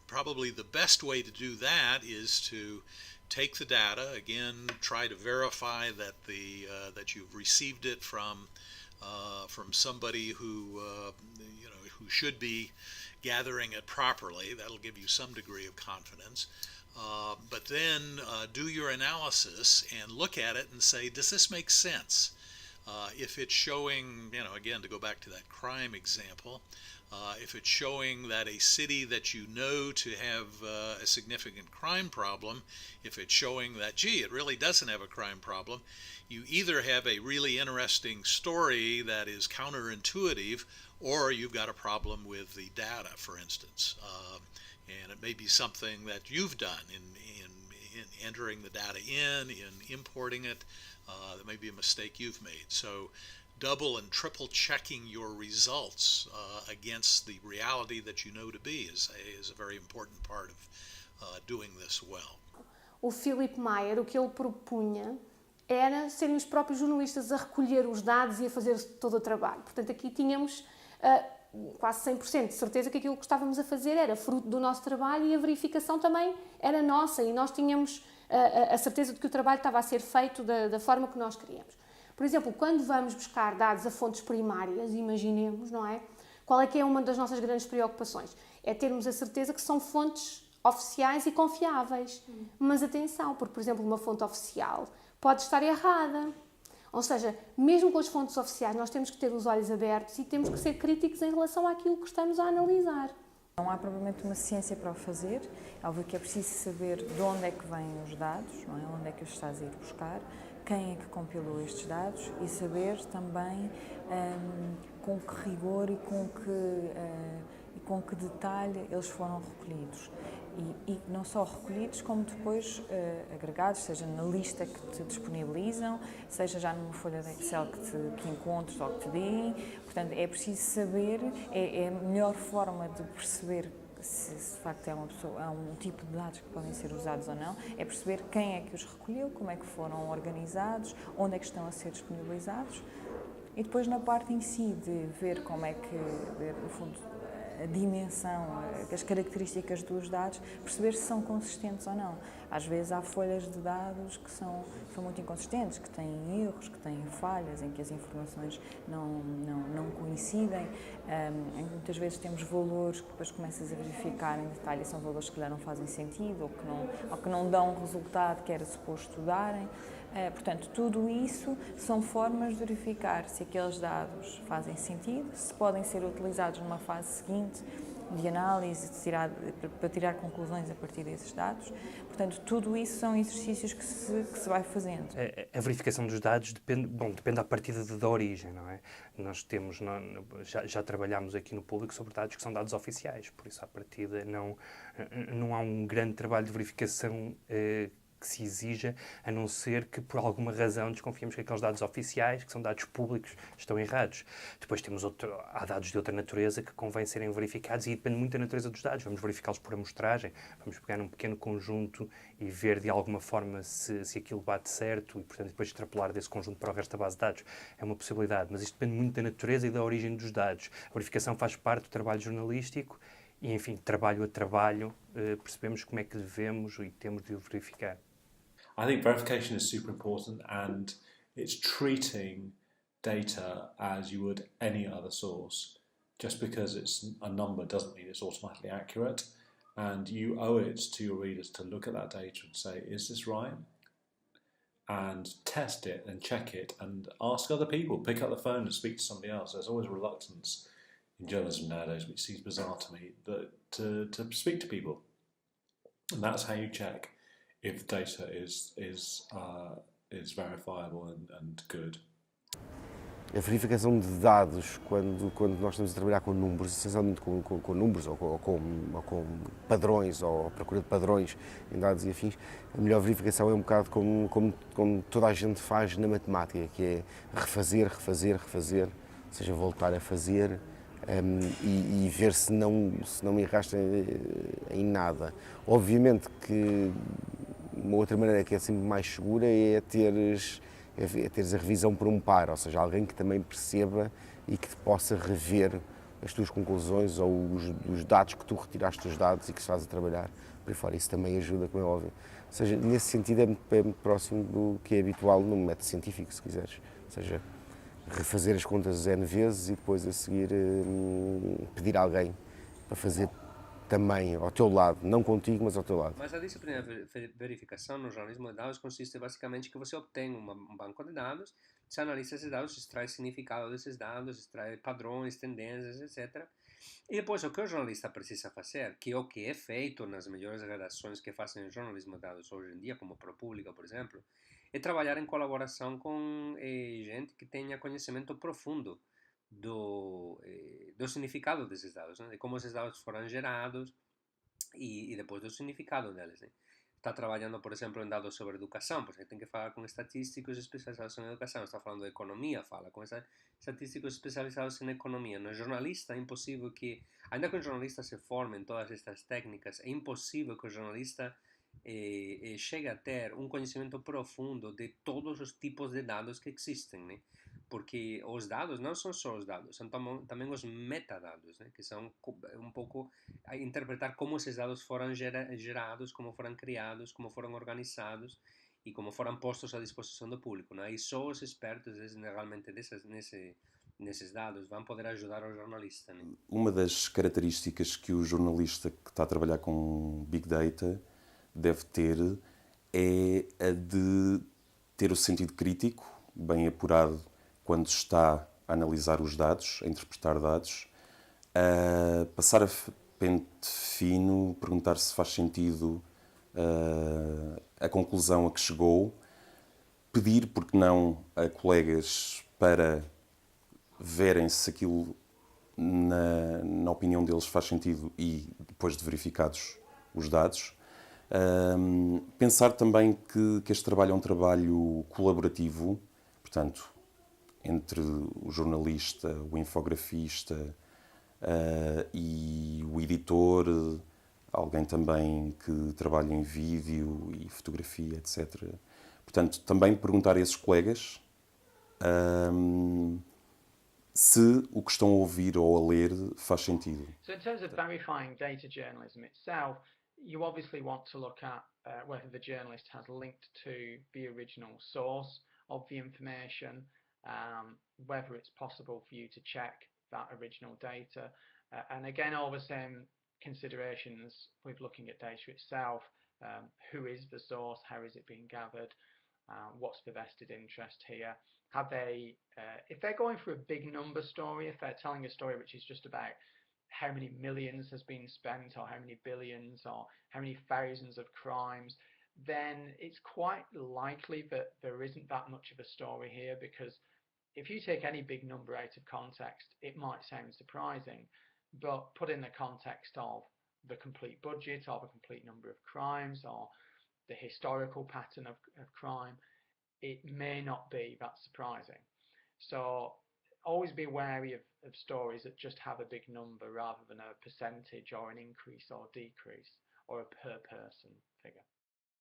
probably the best way to do that is to take the data again, try to verify that that you've received it from somebody who should be gathering it properly. That'll give you some degree of confidence. But then do your analysis and look at it and say, does this make sense? If it's showing, again, to go back to that crime example, if it's showing that a city that you know to have a significant crime problem, if it's showing that, gee, it really doesn't have a crime problem, you either have a really interesting story that is counterintuitive, or you've got a problem with the data, for instance. And it may be something that you've done in entering the data in importing it. That may be a mistake you've made. So double and triple checking your results against the reality that you know to be is a very important part of doing this well. O Philip Meyer, o que ele propunha era serem os próprios jornalistas a recolher os dados e a fazer todo o trabalho. Portanto, aqui tínhamos quase 100% de certeza que aquilo que estávamos a fazer era fruto do nosso trabalho e a verificação também era nossa e nós tínhamos a certeza de que o trabalho estava a ser feito da forma que nós queríamos. Por exemplo, quando vamos buscar dados a fontes primárias, imaginemos, não é? Qual é que é uma das nossas grandes preocupações? É termos a certeza que são fontes oficiais e confiáveis. Mas atenção, porque, por exemplo, uma fonte oficial pode estar errada. Ou seja, mesmo com as fontes oficiais, nós temos que ter os olhos abertos e temos que ser críticos em relação àquilo que estamos a analisar. Não há propriamente uma ciência para o fazer. É óbvio que é preciso saber de onde é que vêm os dados, não é? Onde é que os estás a ir buscar, quem é que compilou estes dados e saber também com que rigor e com que detalhe eles foram recolhidos. E não só recolhidos, como depois agregados, seja na lista que te disponibilizam, seja já numa folha de Excel que encontres ou que te deem. Portanto, é preciso saber, é a melhor forma de perceber se de facto é um tipo de dados que podem ser usados ou não, é perceber quem é que os recolheu, como é que foram organizados, onde é que estão a ser disponibilizados. E depois na parte em si de ver como é que, no fundo, a dimensão, as características dos dados, perceber se são consistentes ou não. Às vezes há folhas de dados que são muito inconsistentes, que têm erros, que têm falhas, em que as informações não coincidem. Muitas vezes temos valores que depois começas a verificar em detalhe e são valores que já não fazem sentido ou que não dão o resultado que era suposto darem. Portanto, tudo isso são formas de verificar se aqueles dados fazem sentido, se podem ser utilizados numa fase seguinte de análise, para tirar conclusões a partir desses dados. Portanto, tudo isso são exercícios que se vai fazendo. A verificação dos dados depende à partida da origem, não é? Nós já trabalhámos aqui no público sobre dados que são dados oficiais, por isso à partida não há um grande trabalho de verificação que se exija, a não ser que por alguma razão desconfiemos que aqueles dados oficiais, que são dados públicos, estão errados. Depois há dados de outra natureza que convém serem verificados e depende muito da natureza dos dados. Vamos verificá-los por amostragem, vamos pegar num pequeno conjunto e ver de alguma forma se aquilo bate certo e, portanto, depois extrapolar desse conjunto para o resto da base de dados. É uma possibilidade, mas isto depende muito da natureza e da origem dos dados. A verificação faz parte do trabalho jornalístico e, enfim, trabalho a trabalho, percebemos como é que devemos e temos de o verificar. I think verification is super important, and it's treating data as you would any other source. Just because it's a number doesn't mean it's automatically accurate, and you owe it to your readers to look at that data and say, is this right? And test it and check it and ask other people. Pick up the phone and speak to somebody else. There's always reluctance in journalism nowadays, which seems bizarre to me, but to speak to people. And that's how you check if data is verifiable and good. A verificação de dados, quando nós estamos a trabalhar com números, essencialmente com números ou com padrões, ou a procura de padrões em dados e afins, a melhor verificação é um bocado como toda a gente faz na matemática, que é refazer, ou seja, voltar a fazer e ver se não erraste em nada. Obviamente que uma outra maneira que é sempre mais segura é teres a revisão por um par, ou seja, alguém que também perceba e que te possa rever as tuas conclusões ou os dados que tu retiraste dos dados e que estás a trabalhar por aí fora. Isso também ajuda, como é óbvio. Ou seja, nesse sentido é muito próximo do que é habitual no método científico, se quiseres. Ou seja, refazer as contas N vezes e depois a seguir pedir a alguém para fazer também ao teu lado, não contigo, mas ao teu lado. Mas a disciplina de verificação no jornalismo de dados consiste basicamente que você obtém um banco de dados, você analisa esses dados, extrai significado desses dados, extrai padrões, tendências, etc. E depois o que o jornalista precisa fazer, que é o que é feito nas melhores redações que fazem jornalismo de dados hoje em dia, como ProPublica, por exemplo, é trabalhar em colaboração com gente que tenha conhecimento profundo do significado desses dados, né? De como esses dados foram gerados e depois do significado deles, né? Está trabalhando, por exemplo, em dados sobre educação, porque tem que falar com estatísticos especializados em educação. Está falando de economia, fala com estatísticos especializados em economia. No jornalista é impossível que, ainda que o jornalista se forme em todas estas técnicas, é impossível que o jornalista chegue a ter um conhecimento profundo de todos os tipos de dados que existem, né? Porque os dados não são só os dados, são também os metadados, né? Que são um pouco a interpretar como esses dados foram gerados, como foram criados, como foram organizados e como foram postos à disposição do público, né? E só os expertos realmente nesses dados vão poder ajudar o jornalista, né? Uma das características que o jornalista que está a trabalhar com Big Data deve ter é a de ter o sentido crítico bem apurado quando está a analisar os dados, a interpretar dados, a passar a pente fino, perguntar se faz sentido a conclusão a que chegou, pedir, porque não, a colegas para verem se aquilo, na opinião deles, faz sentido e depois de verificados os dados. Pensar também que este trabalho é um trabalho colaborativo, portanto, entre o jornalista, o infografista e o editor, alguém também que trabalha em vídeo e fotografia, etc. Portanto, também perguntar a esses colegas se o que estão a ouvir ou a ler faz sentido. So in terms of verifying data journalism itself, you obviously want to look at whether the journalist has linked to the original source of the information, whether it's possible for you to check that original data, and again all the same considerations with looking at data itself. Who is the source? How is it being gathered? What's the vested interest here? Have they, if they're going for a big number story, if they're telling a story which is just about how many millions has been spent or how many billions or how many thousands of crimes, then it's quite likely that there isn't that much of a story here, because if you take any big number out of context, it might sound surprising, but put in the context of the complete budget or the complete number of crimes or the historical pattern of crime, it may not be that surprising. So always be wary of stories that just have a big number rather than a percentage or an increase or decrease or a per person figure.